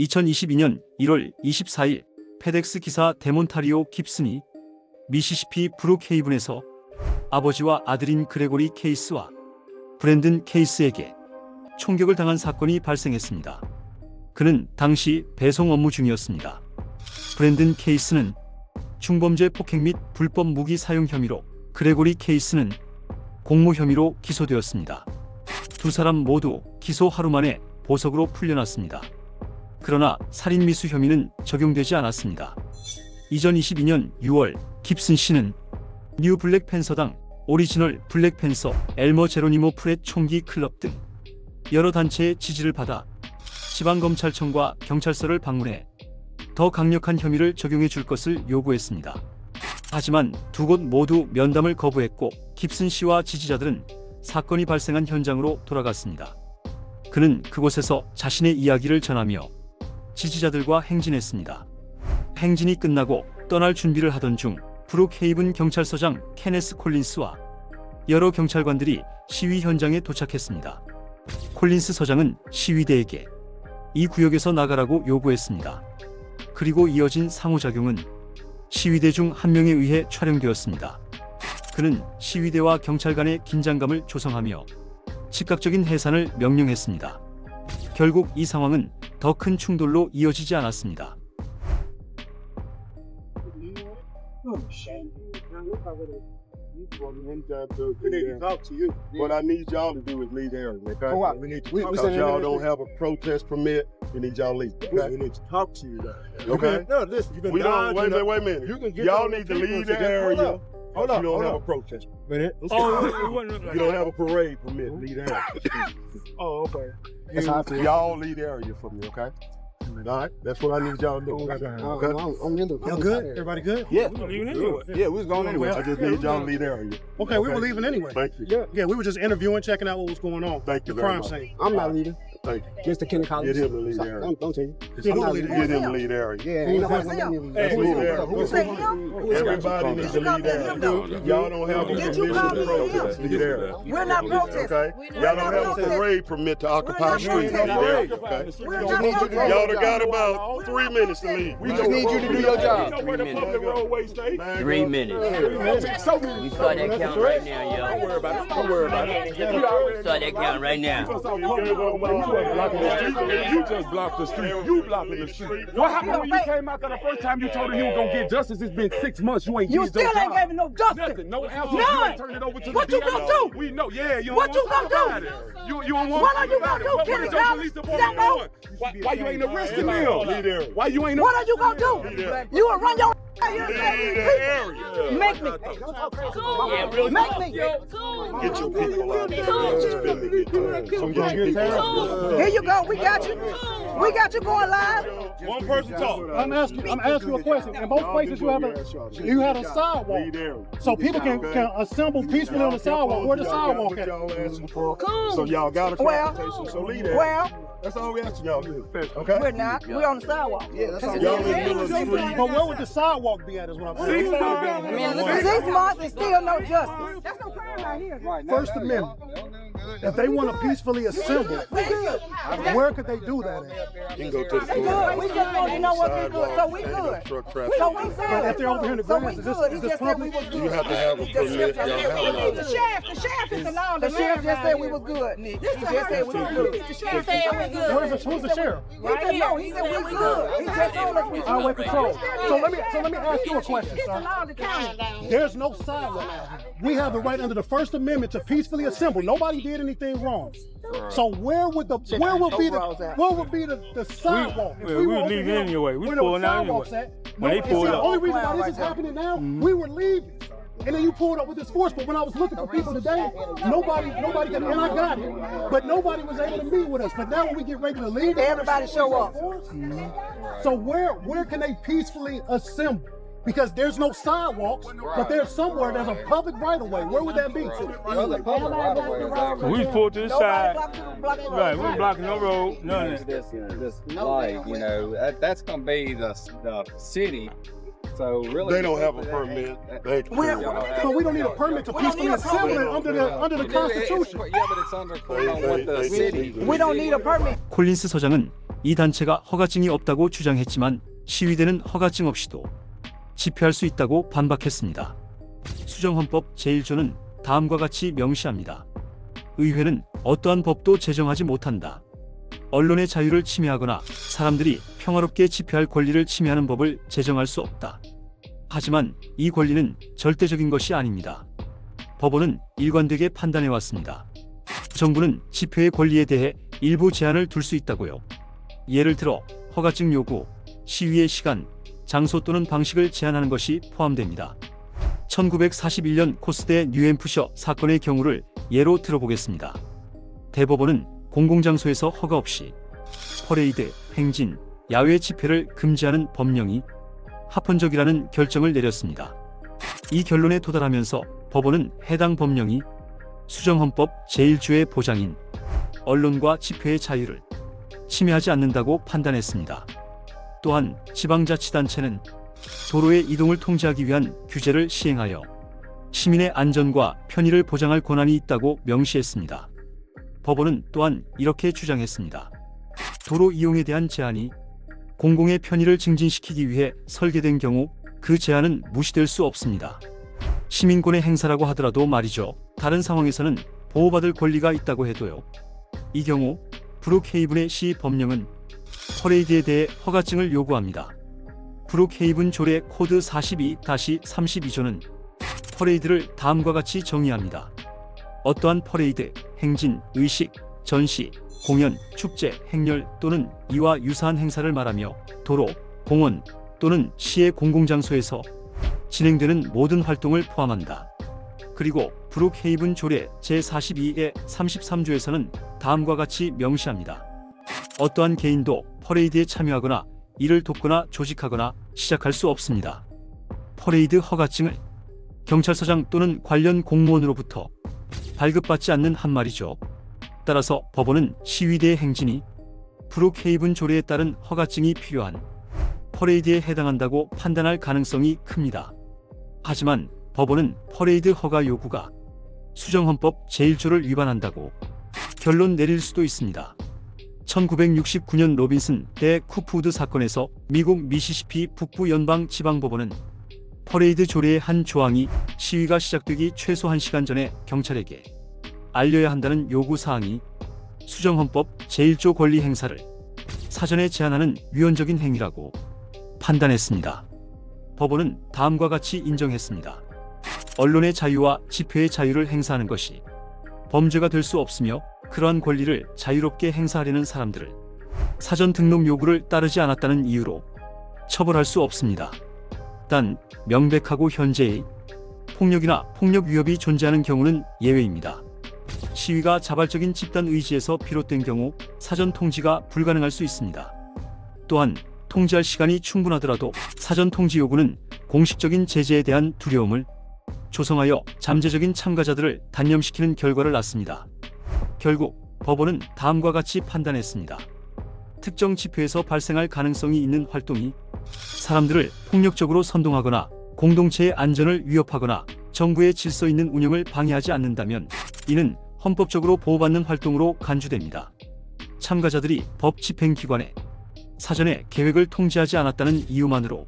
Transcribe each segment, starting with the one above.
2022년 1월 24일 페덱스 기사 데몬타리오 깁슨이 미시시피 브룩헤이븐에서 아버지와 아들인 그레고리 케이스와 브랜든 케이스에게 총격을 당한 사건이 발생했습니다. 그는 당시 배송 업무 중이었습니다. 브랜든 케이스는 중범죄 폭행 및 불법 무기 사용 혐의로, 그레고리 케이스는 공모 혐의로 기소되었습니다. 두 사람 모두 기소 하루 만에 보석으로 풀려났습니다. 그러나 살인미수 혐의는 적용되지 않았습니다. 2022년 6월 깁슨 씨는 뉴 블랙팬서당, 오리지널 블랙팬서, 엘머 제로니모 프렛 총기 클럽 등 여러 단체의 지지를 받아 지방검찰청과 경찰서를 방문해 더 강력한 혐의를 적용해 줄 것을 요구했습니다. 하지만 두 곳 모두 면담을 거부했고 깁슨 씨와 지지자들은 사건이 발생한 현장으로 돌아갔습니다. 그는 그곳에서 자신의 이야기를 전하며 지지자들과 행진했습니다. 행진이 끝나고 떠날 준비를 하던 중 브룩헤이븐 경찰서장 케네스 콜린스와 여러 경찰관들이 시위 현장에 도착했습니다. 콜린스 서장은 시위대에게 이 구역에서 나가라고 요구했습니다. 그리고 이어진 상호작용은 시위대 중 한 명에 의해 촬영되었습니다. 그는 시위대와 경찰 간의 긴장감을 조성하며 즉각적인 해산을 명령했습니다. 결국 이 상황은 더 큰 충돌로 이어지지 않았습니다. We need to talk to you. What I need y'all to do is leave the area, okay? For what? We need to talk Because y'all don't have a protest permit. We need y'all to leave. Okay? We need to talk to you. Though. Okay? No, listen. You've been We don't. Wait a minute. dodging Wait a minute. You can get Y'all on need to the leave people the area. Hold up. You don't Hold have a up. protest. Minute. You don't have a parade permit. Leave the area. Oh, okay. That's how I feel. Y'all leave the area for me, okay? All right. That's what I need y'all to do. Okay? Y'all good? Everybody good? Yeah. Anyway. Yeah, we was going anyway. I just need y'all to leave the area. Okay, we were leaving anyway. Thank you. Yeah, we were just interviewing, checking out what was going on. Thank you The very crime much. scene. I'm not leaving. Thank you. Mr. Kenny Collins. Get him to leave the area. Don't tell you. Yeah, who not leading? Get him to leave the area. Yeah, ain't nobody Who's gonna him? let me Hey, leave. Leave the area. You say him? Everybody needs to leave the area. Y'all don't have a Did permission you call to me protest. Leave the area. We're not protesting. Okay? Y'all don't have a parade permit to occupy the street. Leave the area, okay? We're not protesting. Y'all done got about 3 minutes to leave. We just need you to do your job. 3 minutes. We start that count right now, yo. Don't worry about it. Don't worry about it. Start that count right now. You just blocked the street. You blocking the street. What happened when you came out there the first time? You told him he was gonna get justice. It's been 6 months. You ain't You did your still ain't job. giving no justice. Nothing. No answer. None. You ain't turned it over to What the you DA. gonna do? We know. Yeah, you don't What want you to talk gonna about do? it. You don't want What to are talk you about gonna it. do, What Kenny is your Collins? police department Sambo? doing? Why you ain't arresting Leave them? the area. Why you ain't What are you gonna do? You will run your out here and Leave say the these area. people. Make me. Make me. Get your people out there. Spending your time. So get your people out there. Here you go. We got you. We got you going live. One person talk. I'm asking you a question. In both places, you had a sidewalk, Leave the area. so people can assemble peacefully on the sidewalk. Where the sidewalk at? Y'all asking for. So y'all got a Well, confrontation. So leave the area. Well, That's all we asking y'all to do. Okay? we're not. We're on the sidewalk. Yeah, that's all. Y'all in the middle of the street. But where would the sidewalk be at? Is what I'm saying. 6 months and still no justice. That's no crime right here. First Amendment. If they want to peacefully assemble, where could they do that at? You can go to the We good. We just want to know what we good. So we good. Truck traffic. So we good. But if they're over here in the So we grass, is this- good. is He this just said we public? was good. You have to have a permit. Y'all have The sheriff is allowed. The sheriff just said we was good. He just said we was good. The sheriff said we good. Who's the sheriff? He said no. He said we good. He just told us we was Highway good. Patrol. So let me ask you a question, He's sir. allowed to count. There's no sidewalk. We have the right under the First Amendment to peacefully assemble. Nobody did anything wrong. So where would be the sidewalk? If we were was over leaving here anyway. We where there were pulling out sidewalks anyway. at, When they it's pulled the up. only reason why this is happening now, we were leaving. And then you pulled up with this force, but when I was looking for people today, nobody could, and I got it, but nobody was able to meet with us. But now when we get ready to leave, Everybody show up. So where can they peacefully assemble? Because there's no sidewalks, but there's somewhere there's a public right of way. Where would that be? We pulled to the Nobody side. blocking the road. Right, we ain't blocking no road. None of that. This light, you know, that's gonna be the city. So really, They don't have a permit. They So we don't need a permit to peacefully assemble it under the Constitution. Yeah, but it's under with the city. We don't need a permit. 콜린스 서장은 이 단체가 허가증이 없다고 주장했지만 시위대는 허가증 없이도 집회할 수 있다고 반박했습니다. 수정헌법 제1조는 다음과 같이 명시합니다. 의회는 어떠한 법도 제정하지 못한다. 언론의 자유를 침해하거나 사람들이 평화롭게 집회할 권리를 침해하는 법을 제정할 수 없다. 하지만 이 권리는 절대적인 것이 아닙니다. 법원은 일관되게 판단해왔습니다. 정부는 집회의 권리에 대해 일부 제한을 둘 수 있다고요. 예를 들어 허가증 요구, 시위의 시간, 장소 또는 방식을 제한하는 것이 포함됩니다. 1941년 코스대 뉴햄프셔 사건의 경우를 예로 들어보겠습니다. 대법원은 공공장소에서 허가 없이 퍼레이드, 행진, 야외 집회를 금지하는 법령이 합헌적이라는 결정을 내렸습니다. 이 결론에 도달하면서 법원은 해당 법령이 수정헌법 제1조의 보장인 언론과 집회의 자유를 침해하지 않는다고 판단했습니다. 또한 지방자치단체는 도로의 이동을 통제하기 위한 규제를 시행하여 시민의 안전과 편의를 보장할 권한이 있다고 명시했습니다. 법원은 또한 이렇게 주장했습니다. 도로 이용에 대한 제한이 공공의 편의를 증진시키기 위해 설계된 경우 그 제한은 무시될 수 없습니다. 시민권의 행사라고 하더라도 말이죠. 다른 상황에서는 보호받을 권리가 있다고 해도요. 이 경우 브룩헤이븐의 시 법령은 퍼레이드에 대해 허가증을 요구합니다. 브룩헤이븐 조례 코드 42-32조는 퍼레이드를 다음과 같이 정의합니다. 어떠한 퍼레이드, 행진, 의식, 전시, 공연, 축제, 행렬 또는 이와 유사한 행사를 말하며 도로, 공원 또는 시의 공공장소에서 진행되는 모든 활동을 포함한다. 그리고 브룩헤이븐 조례 제42의 33조에서는 다음과 같이 명시합니다. 어떠한 개인도 퍼레이드에 참여하거나 이를 돕거나 조직하거나 시작할 수 없습니다. 퍼레이드 허가증을 경찰서장 또는 관련 공무원으로부터 발급받지 않는 한 말이죠. 따라서 법원은 시위대의 행진이 브룩헤이븐 조례에 따른 허가증이 필요한 퍼레이드에 해당한다고 판단할 가능성이 큽니다. 하지만 법원은 퍼레이드 허가 요구가 수정헌법 제1조를 위반한다고 결론 내릴 수도 있습니다. 1969년 로빈슨 대 쿠프우드 사건에서 미국 미시시피 북부 연방 지방법원은 퍼레이드 조례의 한 조항이 시위가 시작되기 최소 1시간 전에 경찰에게 알려야 한다는 요구 사항이 수정헌법 제1조 권리 행사를 사전에 제한하는 위헌적인 행위라고 판단했습니다. 법원은 다음과 같이 인정했습니다. 언론의 자유와 집회의 자유를 행사하는 것이 범죄가 될 수 없으며 그러한 권리를 자유롭게 행사하려는 사람들을 사전 등록 요구를 따르지 않았다는 이유로 처벌할 수 없습니다. 단 명백하고 현재의 폭력이나 폭력 위협이 존재하는 경우는 예외입니다. 시위가 자발적인 집단 의지에서 비롯된 경우 사전 통지가 불가능할 수 있습니다. 또한 통지할 시간이 충분하더라도 사전 통지 요구는 공식적인 제재에 대한 두려움을 조성하여 잠재적인 참가자들을 단념시키는 결과를 낳습니다. 결국 법원은 다음과 같이 판단했습니다. 특정 집회에서 발생할 가능성이 있는 활동이 사람들을 폭력적으로 선동하거나 공동체의 안전을 위협하거나 정부의 질서 있는 운영을 방해하지 않는다면 이는 헌법적으로 보호받는 활동으로 간주됩니다. 참가자들이 법 집행기관에 사전에 계획을 통지하지 않았다는 이유만으로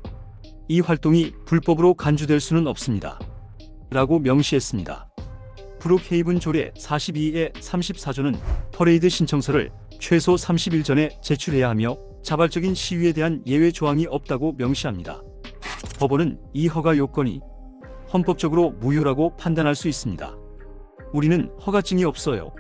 이 활동이 불법으로 간주될 수는 없습니다. 라고 명시했습니다. 브룩헤이븐 조례 42의 34조는 퍼레이드 신청서를 최소 30일 전에 제출해야 하며 자발적인 시위에 대한 예외 조항이 없다고 명시합니다. 법원은 이 허가 요건이 헌법적으로 무효라고 판단할 수 있습니다. 우리는 허가증이 없어요.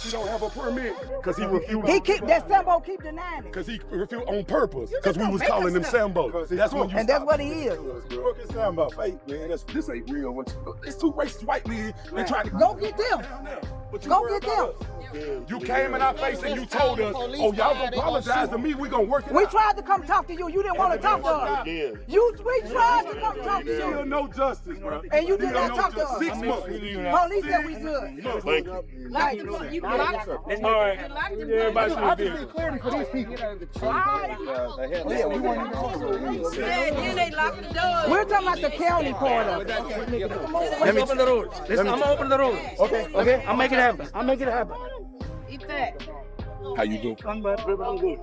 He don't have a permit because he refused. He keep that Sambo keep denying it. Because he refused on purpose. Because we gonna was make calling him us Sambo. Because That's when you. And that's what he is. What is that about fake, man? That's This ain't real. It's two racist white men. They trying to Go get them. But you Go worry get about them. us. You came in our face and you told us, "Oh, y'all gonna apologize to me? We gonna work it We out." tried to come talk to you. You didn't want to talk to us. again. We tried to come talk to Still you. no justice, bro. And you did Still not no talk to justice. us. 6 months. Police said we good. Thank you. Like, All right. Everybody should be. Clarity for these people. we're talking about the county part of it. Let me open the road. I'm gonna open the road. Okay. I'll make it happen. How you doing? I'm good.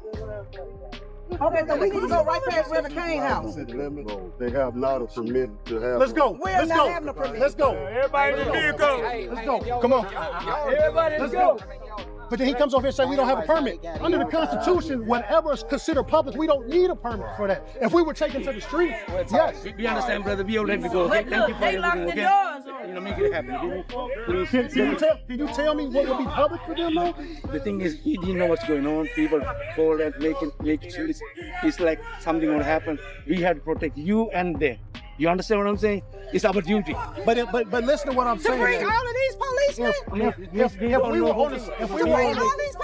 Okay, so we need to go right past Reverend Kane's house. City limits, they have not a permit to have. Let's go. We're Let's not go. having a permit. Let's go. Everybody in the vehicle. Let's go. Come on. Everybody, Let's go. But then he comes over here and says we don't have a permit. Under the Constitution, whatever is considered public, we don't need a permit for that. If we were taken to the street, yes. We understand, brother. We don't let me go. Okay? Thank you for They locked everything. the Okay? doors. You know, make it happen. Can you tell me what would be public for them, though? The thing is, he didn't know what's going on. People call and make sure it's like something will happen. We have to protect you and them. You understand what I'm saying? It's our duty. But listen to what I'm To saying. bring all of these policemen? If we were on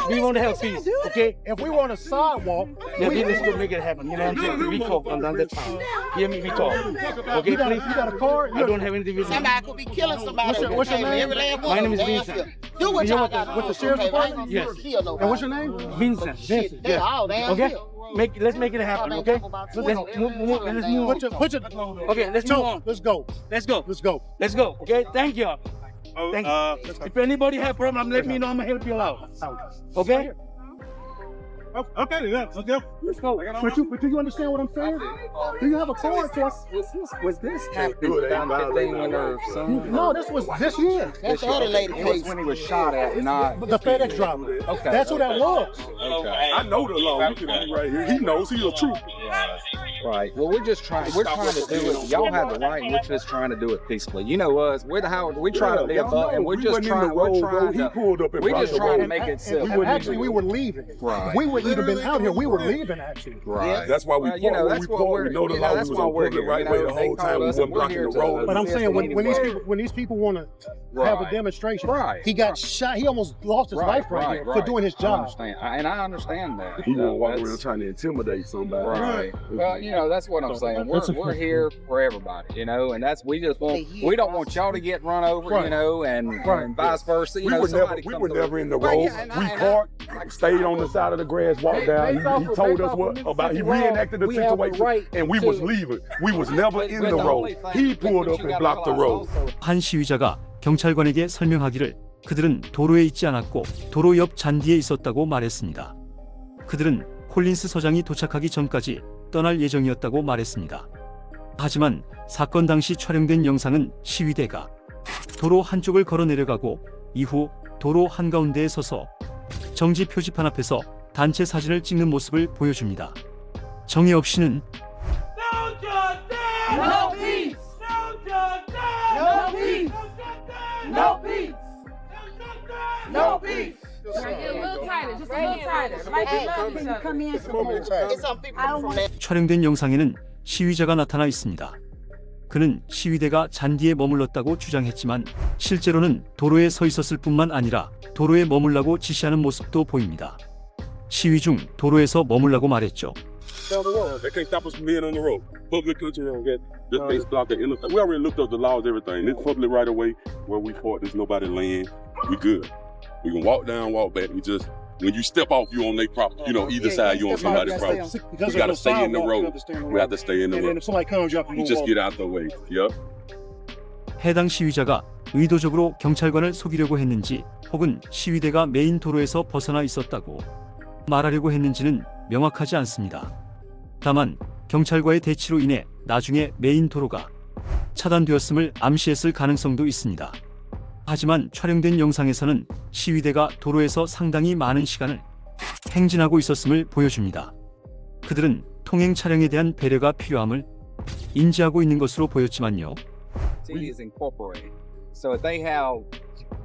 we want to help peace, okay? if we were on a sidewalk, Yeah, let's go make it happen. You know what I'm saying? We talk on that time. Hear me? We talk. Okay, you please. got a car. I don't have anything with me. Somebody could be killing somebody. What's your name? Every last My one name of is them. Vincent. Do what You know y'all what got to with do. the sheriff's Okay, I ain't department? gonna Yes. kill nobody. And what's your name? Vincent. Shit, they all damn Okay? here. Let's make it happen, okay? Let's move on. Put your, Okay, let's move on. Let's go. Let's go. Let's go. Let's go. Okay, thank you. Thank you. If anybody have problem, let me know. I'm gonna help you out. Okay? Okay, let's go. Let's go. But do you understand what I'm saying? Do you have a car to us? Was this happening down that thing when her son? No, this was this year. That's the other lady It was case. when he was shot at, not. The FedEx driver. Okay. That's who that was. Okay. I know the law. Look at him right here. He knows he's a truth. Right. Well, we're trying to do it. Y'all have the right, and we're just trying to do it peacefully. You know us. We're the how we try to live up, and we're just trying. We're trying He to. pulled up and We're blocked just the trying to road. make it civil. And actually, we were leaving. Right. We wouldn't even been out here. We were leaving, actually. Right. That's why we Well, you know, park. that's We what park. we're. We know the you law. know, We that's was why on we're public here. right You way know, the they whole time. called We us, wasn't and we're blocking here the to road. But I'm saying assist when these people want to have a demonstration, Right. he got shot. He almost lost his life right here for doing his I job. understand. And I understand that. He won't walk around That's- trying to intimidate somebody. Right. Well, you know, that's what I'm saying. We're here for everybody, you know, and that's we don't want y'all to get run over, Right. you know, and vice versa. You We know, were never, somebody we come were through. never in the Well, road. yeah, and We I- parked, stayed on the side of the grass, walked down. He told us what about. He reenacted the situation, and we was leaving. We was never in the road. He pulled up and blocked the road. 한 시위자가 경찰관에게 설명하기를 그들은 도로에 있지 않았고 도로 옆 잔디에 있었다고 말했습니다. 그들은 콜린스 서장이 도착하기 전까지 떠날 예정이었다고 말했습니다. 하지만 사건 당시 촬영된 영상은 시위대가 도로 한쪽을 걸어 내려가고 이후 도로 한가운데에 서서 정지 표지판 앞에서 단체 사진을 찍는 모습을 보여줍니다. 정혜업 씨는 No peace. No peace. No peace. No peace. Get a little tighter, just a little tighter. Like we love each other. Come in some more. Get some people from that. 촬영된 영상에는 시위자가 나타나 있습니다. 그는 시위대가 잔디에 머물렀다고 주장했지만 실제로는 도로에 서 있었을 뿐만 아니라 도로에 머물라고 지시하는 모습도 보입니다. 시위 중 도로에서 머물라고 말했죠. They can't stop us from being on the road. Public culture don't get this face blocked. We already looked up the laws, everything. This public right away where we fought, there's nobody land. We good. We can walk down, walk back. We just when you step off, you on their property. You know, either side you on somebody's property. You gotta stay in the road. We have to stay in the And then road. if somebody comes, you have to You move just off. get out the way. Yup. 해당 시위자가 의도적으로 경찰관을 속이려고 했는지 혹은 시위대가 메인 도로에서 벗어나 있었다고 말하려고 했는지는 명확하지 않습니다. 다만 경찰과의 대치로 인해 나중에 메인 도로가 차단되었음을 암시했을 가능성도 있습니다. 하지만 촬영된 영상에서는 시위대가 도로에서 상당히 많은 시간을 행진하고 있었음을 보여줍니다. 그들은 통행 차량에 대한 배려가 필요함을 인지하고 있는 것으로 보였지만요. City is incorporated, so if they have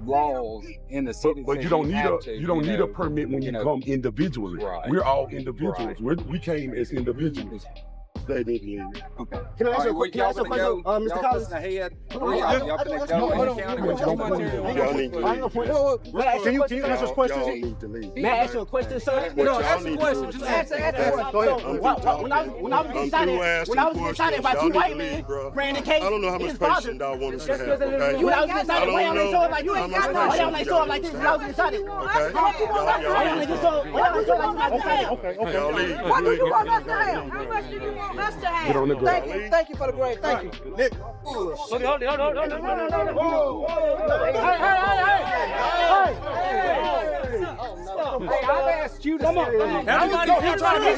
laws in the city, But you don't need a permit when you come individually. Right. We're all individuals. We came as individuals. They did leave. Okay. Can I ask you a All right, quick question? Mr. Collins? Ahead. Y'all need to leave. Can you answer this question? Y'all need to leave. May I ask you a question, sir? What y'all ask a need to question. do Just is- answer the question. Go ahead. So, when I was getting shot at, by two white men, Brandon Case, I don't know how much his father. patience y'all want us to have, okay? You ain't got I don't why y'all ain't know showing like you ain't how got much why y'all patience ain't showing like this? y'all Y'all getting shot at. Okay? Why y'all ain't showing like you not getting shot at? Y'all leave. What do you want us to have? How much do you want us to have? Get on the ground. Thank you for the grade. Thank you. Nick. Hold it. I've asked you to Come on. sit in. Everybody He tried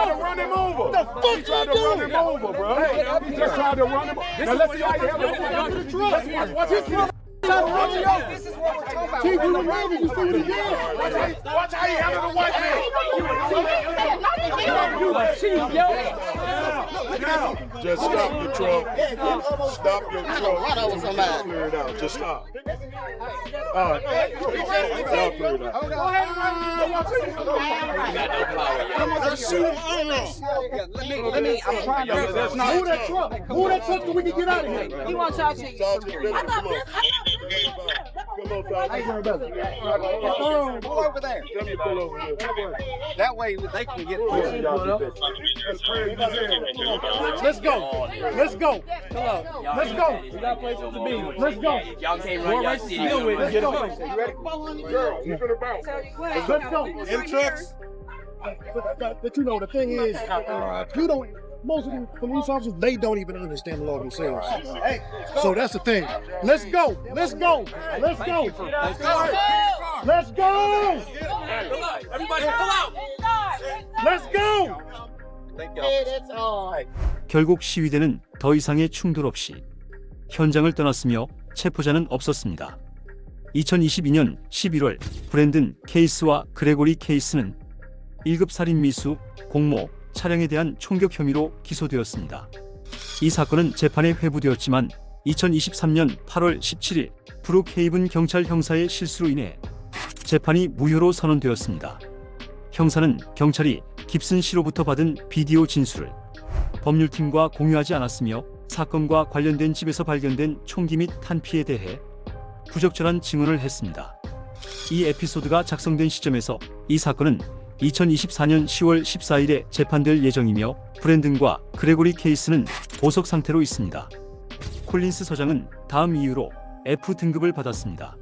to run him over. The fuck He tried to run him over, bro. He just tried to run him over. Now let's see how he handles it. Watch this. This is what we're talking about. Chief, we were moving. You see what he did? Watch how he handled the white man. Just stop your truck. Stop your truck. Run over somebody. Clear it out. Just stop. All right. Y'all clear it out. Let me, I'm trying to, that's not. Move that truck. Move that truck so we can get out of here. He want y'all chief. Pull over there. That way they can get through. Let's go. Let's go. Let's go. We got places to be. Let's go. Y'all can't run your city. Let's go. Girl, you finna bounce. Let's go. In trucks. But you know, the thing is, you don't, most of the police officers, they don't even understand the law themselves. So that's the thing. Let's go. Let's go. Let's go. Let's go. Let's go. Everybody pull out. Let's go. 결국 시위대는 더 이상의 충돌 없이 현장을 떠났으며 체포자는 없었습니다. 2022년 11월 브랜든 케이스와 그레고리 케이스는 1급 살인 미수, 공모, 차량에 대한 총격 혐의로 기소되었습니다. 이 사건은 재판에 회부되었지만 2023년 8월 17일 브룩헤이븐 경찰 형사의 실수로 인해 재판이 무효로 선언되었습니다. 형사는 경찰이 깁슨 씨로부터 받은 비디오 진술을 법률팀과 공유하지 않았으며 사건과 관련된 집에서 발견된 총기 및 탄피에 대해 부적절한 증언을 했습니다. 이 에피소드가 작성된 시점에서 이 사건은 2024년 10월 14일에 재판될 예정이며 브랜든과 그레고리 케이스는 보석 상태로 있습니다. 콜린스 서장은 다음 이유로 F등급을 받았습니다.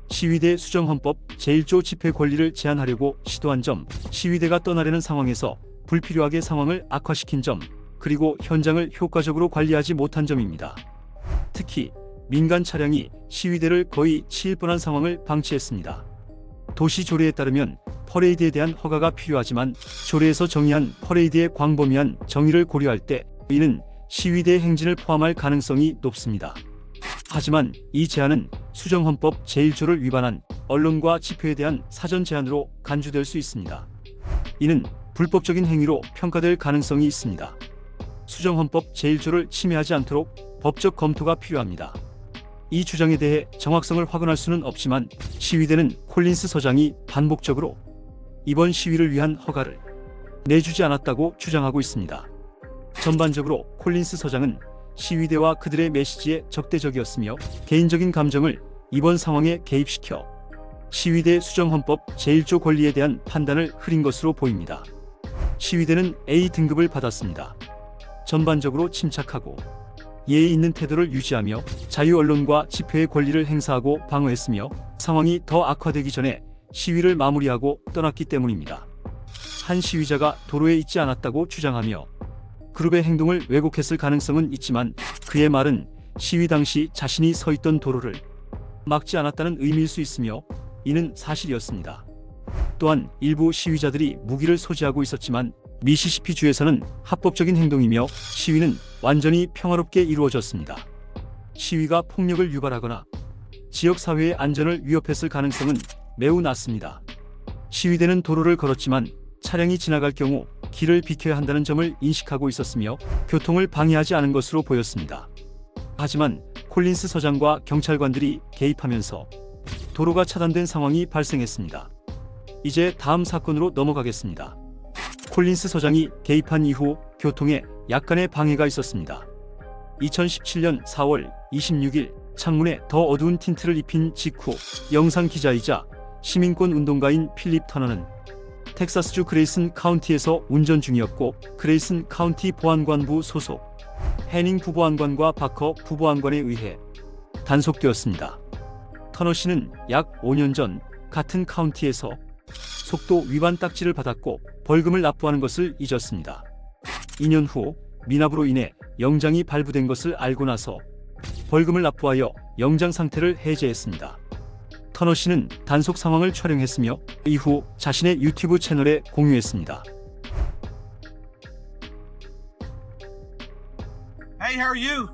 시위대 수정헌법 제1조 집회 권리를 제한하려고 시도한 점, 시위대가 떠나려는 상황에서 불필요하게 상황을 악화시킨 점, 그리고 현장을 효과적으로 관리하지 못한 점입니다. 특히 민간 차량이 시위대를 거의 치일 뻔한 상황을 방치했습니다. 도시 조례에 따르면 퍼레이드에 대한 허가가 필요하지만 조례에서 정의한 퍼레이드의 광범위한 정의를 고려할 때 이는 시위대의 행진을 포함할 가능성이 높습니다. 하지만 이 제한은 수정헌법 제1조를 위반한 언론과 집회에 대한 사전 제한으로 간주될 수 있습니다. 이는 불법적인 행위로 평가될 가능성이 있습니다. 수정헌법 제1조를 침해하지 않도록 법적 검토가 필요합니다. 이 주장에 대해 정확성을 확인할 수는 없지만 시위대는 콜린스 서장이 반복적으로 이번 시위를 위한 허가를 내주지 않았다고 주장하고 있습니다. 전반적으로 콜린스 서장은 시위대와 그들의 메시지에 적대적이었으며 개인적인 감정을 이번 상황에 개입시켜 시위대 수정헌법 제1조 권리에 대한 판단을 흐린 것으로 보입니다. 시위대는 A등급을 받았습니다. 전반적으로 침착하고 예의 있는 태도를 유지하며 자유언론과 집회의 권리를 행사하고 방어했으며 상황이 더 악화되기 전에 시위를 마무리하고 떠났기 때문입니다. 한 시위자가 도로에 있지 않았다고 주장하며 그룹의 행동을 왜곡했을 가능성은 있지만 그의 말은 시위 당시 자신이 서 있던 도로를 막지 않았다는 의미일 수 있으며 이는 사실이었습니다. 또한 일부 시위자들이 무기를 소지하고 있었지만 미시시피주에서는 합법적인 행동이며 시위는 완전히 평화롭게 이루어졌습니다. 시위가 폭력을 유발하거나 지역사회의 안전을 위협했을 가능성은 매우 낮습니다. 시위대는 도로를 걸었지만 차량이 지나갈 경우 길을 비켜야 한다는 점을 인식하고 있었으며 교통을 방해하지 않은 것으로 보였습니다. 하지만 콜린스 서장과 경찰관들이 개입하면서 도로가 차단된 상황이 발생했습니다. 이제 다음 사건으로 넘어가겠습니다. 콜린스 서장이 개입한 이후 교통에 약간의 방해가 있었습니다. 2017년 4월 26일 창문에 더 어두운 틴트를 입힌 직후 영상 기자이자 시민권 운동가인 필립 터너는 텍사스주 그레이슨 카운티에서 운전 중이었고 그레이슨 카운티 보안관부 소속 해닝 부보안관과 바커 부보안관에 의해 단속되었습니다. 터너 씨는 약 5년 전 같은 카운티에서 속도 위반 딱지를 받았고 벌금을 납부하는 것을 잊었습니다. 2년 후 미납으로 인해 영장이 발부된 것을 알고 나서 벌금을 납부하여 영장 상태를 해제했습니다. 터너 씨는 단속 상황을 촬영했으며 이후 자신의 유튜브 채널에 공유했습니다. Hey, how are you?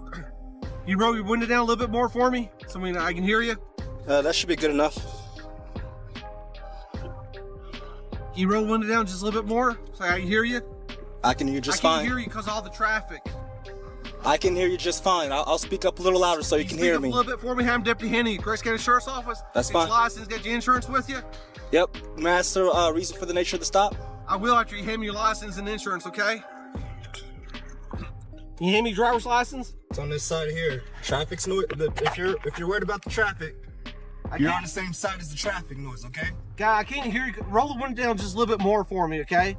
You roll your window down a little bit more for me, so I can hear you. That should be good enough. Can you roll the window down just a little bit more, so I can hear you? I can hear you just I can't fine. hear you because of all the traffic. I can hear you just fine. I'll speak up a little louder so you can hear Speak me. up a little bit for me. I'm Deputy Henny, Grace County Sheriff's Office. That's Get your fine. license, got your insurance with you? Yep. May I ask the reason for the nature of the stop? I will after you hand me your license and insurance, okay? Can you hand me your driver's license? It's on this side here. Traffic's noise. If you're worried about the traffic, you're on the same side as the traffic noise, okay? Guy, I can't hear you. Roll the window down just a little bit more for me, okay?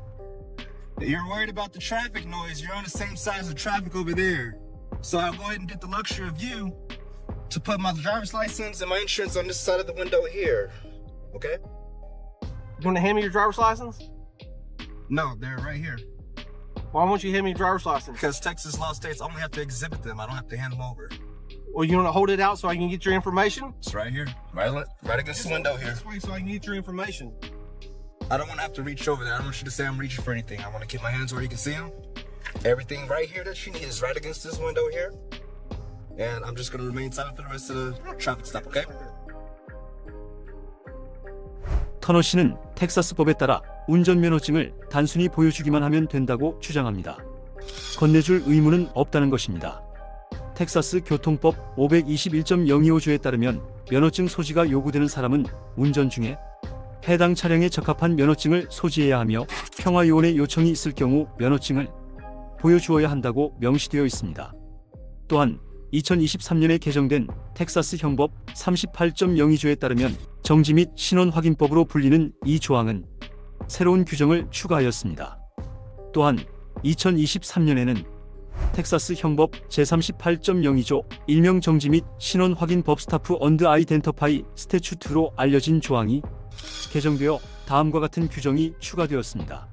You're worried about the traffic noise. You're on the same side as the traffic over there. So I'll go ahead and get the luxury of you to put my driver's license and my insurance on this side of the window here. Okay? You want to hand me your driver's license? No, they're right here. Why won't you hand me your driver's license? Because Texas law states I only have to exhibit them. I don't have to hand them over. Well, you want to hold it out so I can get your information? It's right here. Right against the window here. This way so I can get your information. I don't want to have to reach over there. I don't want you to say I'm reaching for anything. I want to keep my hands where you can see them. Everything right here that you need is right against this window here. And I'm just going to remain silent for the rest of the traffic stop, okay? 터너 씨는 텍사스법에 따라 운전면허증을 단순히 보여주기만 하면 된다고 주장합니다. 건네줄 의무는 없다는 것입니다. 텍사스 교통법 521.025조에 따르면 면허증 소지가 요구되는 사람은 운전 중에 해당 차량에 적합한 면허증을 소지해야 하며 평화요원의 요청이 있을 경우 면허증을 보여주어야 한다고 명시되어 있습니다. 또한 2023년에 개정된 텍사스 형법 38.02조에 따르면 정지 및 신원 확인법으로 불리는 이 조항은 새로운 규정을 추가하였습니다. 또한 2023년에는 텍사스 형법 제38.02조 일명 정지 및 신원 확인법 스타프 언드 아이덴터파이 스태츄트로 알려진 조항이 개정되어 다음과 같은 규정이 추가되었습니다.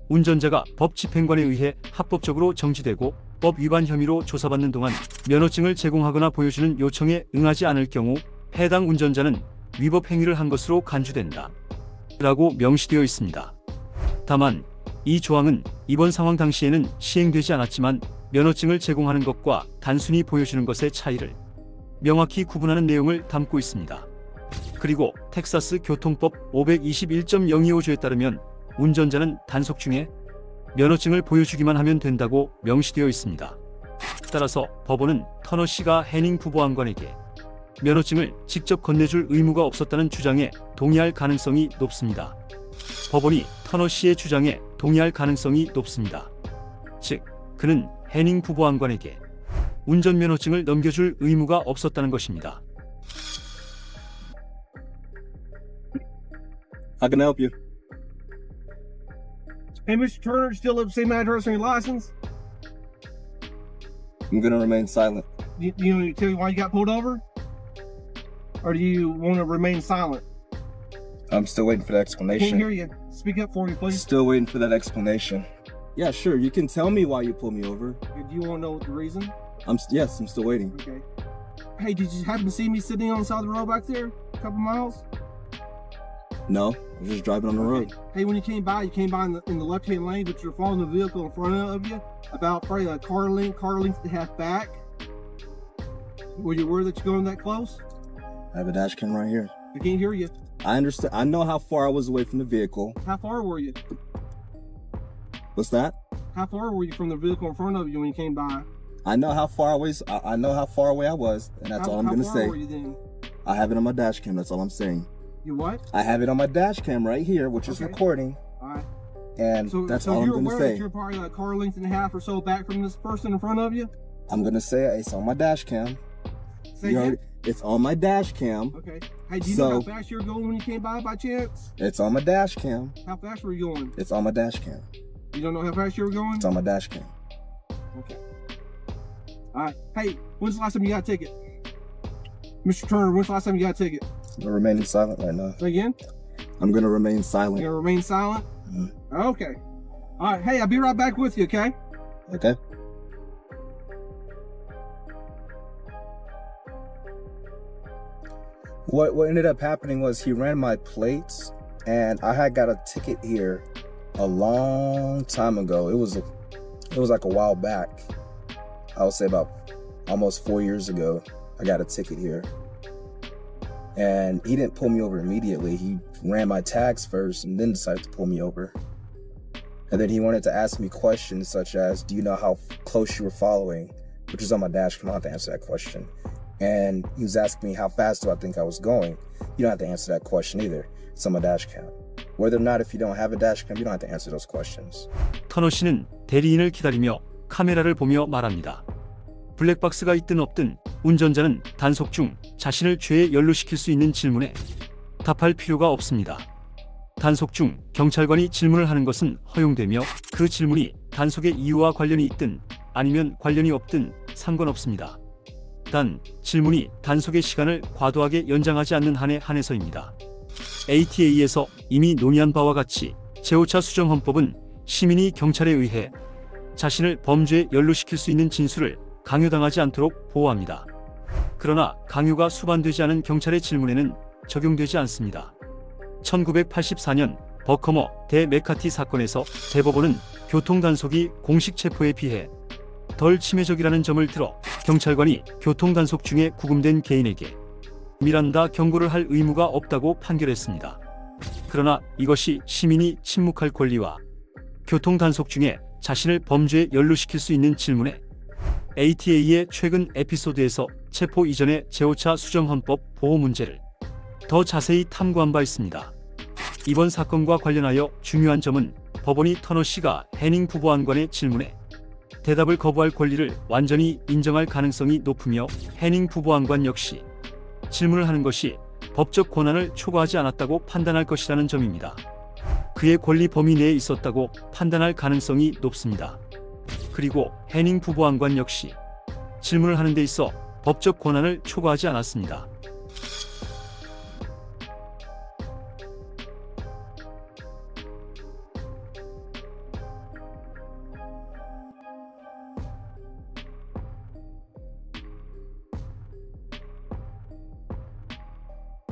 운전자가 법 집행관에 의해 합법적으로 정지되고 법 위반 혐의로 조사받는 동안 면허증을 제공하거나 보여주는 요청에 응하지 않을 경우 해당 운전자는 위법 행위를 한 것으로 간주된다. 라고 명시되어 있습니다. 다만 이 조항은 이번 상황 당시에는 시행되지 않았지만 면허증을 제공하는 것과 단순히 보여주는 것의 차이를 명확히 구분하는 내용을 담고 있습니다. 그리고 텍사스 교통법 521.025조에 따르면 운전자는 단속 중에 면허증을 보여주기만 하면 된다고 명시되어 있습니다. 따라서 법원은 터너 씨가 해닝 부보안관에게 면허증을 직접 건네줄 의무가 없었다는 주장에 동의할 가능성이 높습니다. 법원이 터너 씨의 주장에 동의할 가능성이 높습니다. 즉, 그는 해닝 부보안관에게 운전면허증을 넘겨줄 의무가 없었다는 것입니다. I can help you. Hey, Mr. Turner, still have the same address on your license? I'm gonna remain silent. Do you want me to tell you why you got pulled over? Or do you want to remain silent? I'm still waiting for the Can't explanation. hear you. Speak up for me, please. Still waiting for that explanation. Yeah, sure. You can tell me why you pulled me over. Do you want to know the reason? Yes, I'm still waiting. Okay. Hey, did you happen to see me sitting on the side of the road back there? A couple miles? No, I'm just driving on the road. Hey, when you came by in the left-hand lane, but you're following the vehicle in front of you, about probably a car length and a half back. Were you aware that you're going that close? I have a dash cam right here. I can't hear you. I understand. I know how far I was away from the vehicle. How far were you? What's that? How far were you from the vehicle in front of you when you came by? I know how far away. I know how far away I was, and that's all I'm gonna How say. far were you then? I have it on my dash cam. That's all I'm saying. You what? I have it on my dash cam right here, which is Okay. recording, All right. and that's so all I'm you're gonna aware say. that you're probably a car length and a half or so back from this person in front of you? I'm gonna say it's on my dash cam. Say You again? heard it? It's on my dash cam. Okay. Hey, do you know how So- fast you were going when you came by chance? It's on my dash cam. How fast were you going? It's on my dash cam. You don't know how fast you were going? It's on my dash cam. Okay. All right. Hey, when's the last time you got a ticket? Mr. Turner, when's the last time you got a ticket? I'm remaining silent right now. Say again? I'm gonna remain silent. You're gonna remain silent? Mhm. Okay. All right. Hey, I'll be right back with you, okay? Okay. What ended up happening was he ran my plates, and I had got a ticket here a long time ago. It was like a while back. I would say about almost 4 years ago. I got a ticket here, and he didn't pull me over immediately. He ran my tags first and then decided to pull me over. And then he wanted to ask me questions such as, do you know how close you were following? Which is on my dash cam. I don't have to answer that question. And he was asking me how fast do I think I was going. You don't have to answer that question either. It's on my dash cam. Whether or not if you don't have a dash cam, you don't have to answer those questions. 터너 씨는 대리인을 기다리며 카메라를 보며 말합니다. 블랙박스가 있든 없든 운전자는 단속 중 자신을 죄에 연루시킬 수 있는 질문에 답할 필요가 없습니다. 단속 중 경찰관이 질문을 하는 것은 허용되며 그 질문이 단속의 이유와 관련이 있든 아니면 관련이 없든 상관없습니다. 단 질문이 단속의 시간을 과도하게 연장하지 않는 한에 한해서입니다. ATA에서 이미 논의한 바와 같이 제5차 수정헌법은 시민이 경찰에 의해 자신을 범죄에 연루시킬 수 있는 진술을 강요당하지 않도록 보호합니다. 그러나 강요가 수반되지 않은 경찰의 질문에는 적용되지 않습니다. 1984년 버커머 대 메카티 사건에서 대법원은 교통단속이 공식 체포에 비해 덜 침해적이라는 점을 들어 경찰관이 교통단속 중에 구금된 개인에게 미란다 경고를 할 의무가 없다고 판결했습니다. 그러나 이것이 시민이 침묵할 권리와 교통단속 중에 자신을 범죄에 연루시킬 수 있는 질문에 ATA의 최근 에피소드에서 체포 이전의 제5차 수정헌법 보호 문제를 더 자세히 탐구한 바 있습니다. 이번 사건과 관련하여 중요한 점은 법원이 터너 씨가 해닝 부보안관의 질문에 대답을 거부할 권리를 완전히 인정할 가능성이 높으며 해닝 부보안관 역시 질문을 하는 것이 법적 권한을 초과하지 않았다고 판단할 것이라는 점입니다. 그의 권리 범위 내에 있었다고 판단할 가능성이 높습니다. 그리고 해닝 부보안관 역시 질문을 하는 데 있어 법적 권한을 초과하지 않았습니다.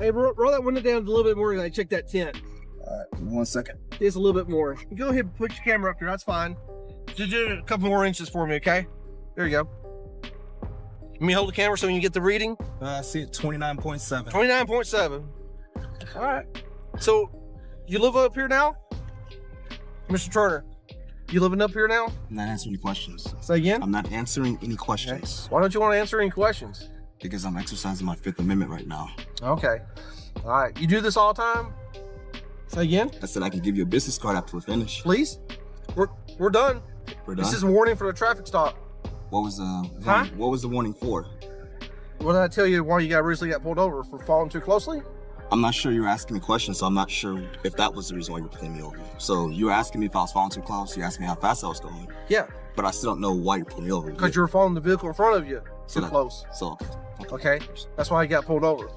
Hey, roll that window down a little bit more and I check that tent. All right, 1 second. Just a little bit more. Go ahead and put your camera up there. That's fine. Just do a couple more inches for me, okay? There you go. Let me hold the camera so you can get the reading. I see it, 29.7. 29.7. All right. So, you live up here now? Mr. Turner, you living up here now? I'm not answering any questions. Say again? I'm not answering any questions. Okay. Why don't you want to answer any questions? Because I'm exercising my Fifth Amendment right now. Okay. All right. You do this all the time? Say again? I said I can give you a business card after we're finished. Please? We're done. We're done. This is a warning for the traffic stop. What was the warning for? What did I tell you why you recently got pulled over? For following too closely? I'm not sure you were asking me questions, so I'm not sure if that was the reason why you were pulling me over. So you were asking me if I was following too close. You asked me how fast I was going. Yeah. But I still don't know why you pulled me over. Because you were following the vehicle in front of you too close. So, okay. That's why you got pulled over.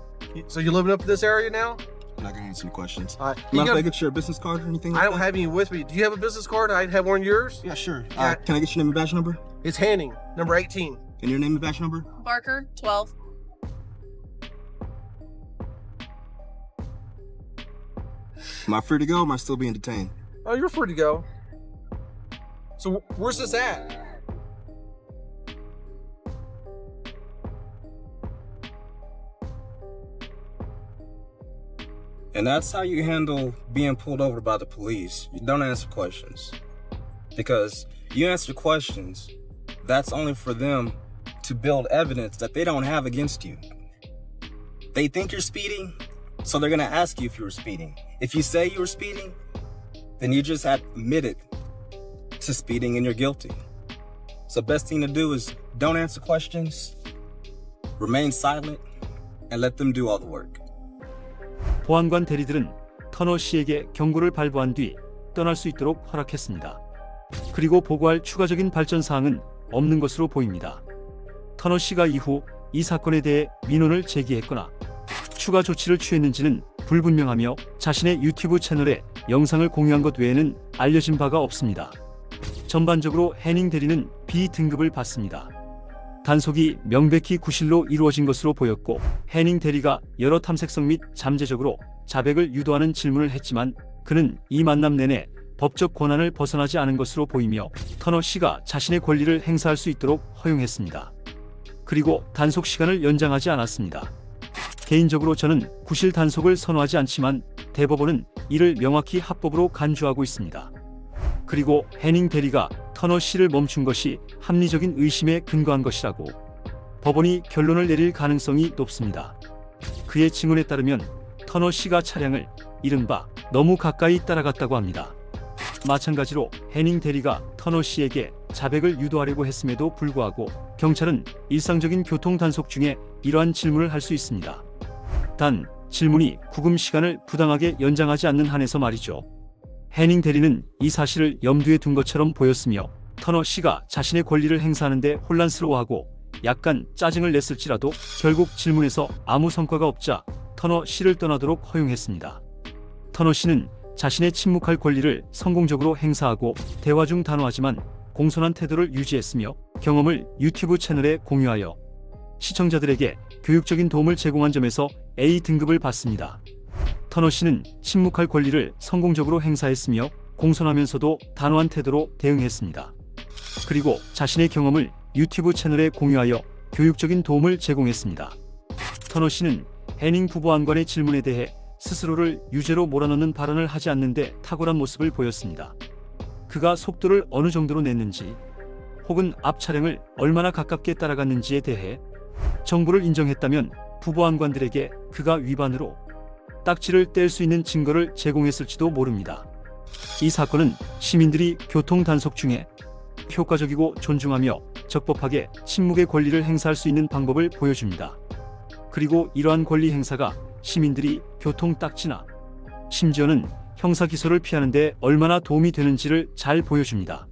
So you living up in this area now? I'm not gonna answer any questions. All right. Can I get your business card or anything like I don't have any with me. Do you have a business card? I have one of yours? Yeah, sure. Yeah. Can I get your name and badge number? It's Hanning, number 18. And your name and badge number? Barker, 12. Am I free to go or am I still being detained? Oh, you're free to go. So where's this at? And that's how you handle being pulled over by the police. You don't answer questions. Because you answer questions, that's only for them to build evidence that they don't have against you. They think you're speeding, so they're gonna ask you if you were speeding. If you say you were speeding, then you just admitted to speeding and you're guilty. So best thing to do is don't answer questions, remain silent, and let them do all the work. 보안관 대리들은 터너 씨에게 경고를 발부한 뒤 떠날 수 있도록 허락했습니다. 그리고 보고할 추가적인 발전 사항은 없는 것으로 보입니다. 터너 씨가 이후 이 사건에 대해 민원을 제기했거나 추가 조치를 취했는지는 불분명하며 자신의 유튜브 채널에 영상을 공유한 것 외에는 알려진 바가 없습니다. 전반적으로 해닝 대리는 B 등급을 받습니다. 단속이 명백히 구실로 이루어진 것으로 보였고 해닝 대리가 여러 탐색성 및 잠재적으로 자백을 유도하는 질문을 했지만 그는 이 만남 내내 법적 권한을 벗어나지 않은 것으로 보이며 터너 씨가 자신의 권리를 행사할 수 있도록 허용했습니다. 그리고 단속 시간을 연장하지 않았습니다. 개인적으로 저는 구실 단속을 선호하지 않지만 대법원은 이를 명확히 합법으로 간주하고 있습니다. 그리고 해닝 대리가 터너 씨를 멈춘 것이 합리적인 의심에 근거한 것이라고 법원이 결론을 내릴 가능성이 높습니다. 그의 증언에 따르면 터너 씨가 차량을 이른바 너무 가까이 따라갔다고 합니다. 마찬가지로 해닝 대리가 터너 씨에게 자백을 유도하려고 했음에도 불구하고 경찰은 일상적인 교통 단속 중에 이러한 질문을 할 수 있습니다. 단 질문이 구금 시간을 부당하게 연장하지 않는 한에서 말이죠. 해닝 대리는 이 사실을 염두에 둔 것처럼 보였으며 터너 씨가 자신의 권리를 행사하는데 혼란스러워하고 약간 짜증을 냈을지라도 결국 질문에서 아무 성과가 없자 터너 씨를 떠나도록 허용했습니다. 터너 씨는 자신의 침묵할 권리를 성공적으로 행사하고 대화 중 단호하지만 공손한 태도를 유지했으며 경험을 유튜브 채널에 공유하여 시청자들에게 교육적인 도움을 제공한 점에서 A등급을 받습니다. 터너 씨는 침묵할 권리를 성공적으로 행사했으며 공손하면서도 단호한 태도로 대응했습니다. 그리고 자신의 경험을 유튜브 채널에 공유하여 교육적인 도움을 제공했습니다. 터너 씨는 해닝 부보안관의 질문에 대해 스스로를 유죄로 몰아넣는 발언을 하지 않는데 탁월한 모습을 보였습니다. 그가 속도를 어느 정도로 냈는지 혹은 앞 차량을 얼마나 가깝게 따라갔는지에 대해 정보를 인정했다면 부보안관들에게 그가 위반으로 딱지를 뗄 수 있는 증거를 제공했을지도 모릅니다. 이 사건은 시민들이 교통 단속 중에 효과적이고 존중하며 적법하게 침묵의 권리를 행사할 수 있는 방법을 보여줍니다. 그리고 이러한 권리 행사가 시민들이 교통 딱지나 심지어는 형사 기소를 피하는 데 얼마나 도움이 되는지를 잘 보여줍니다.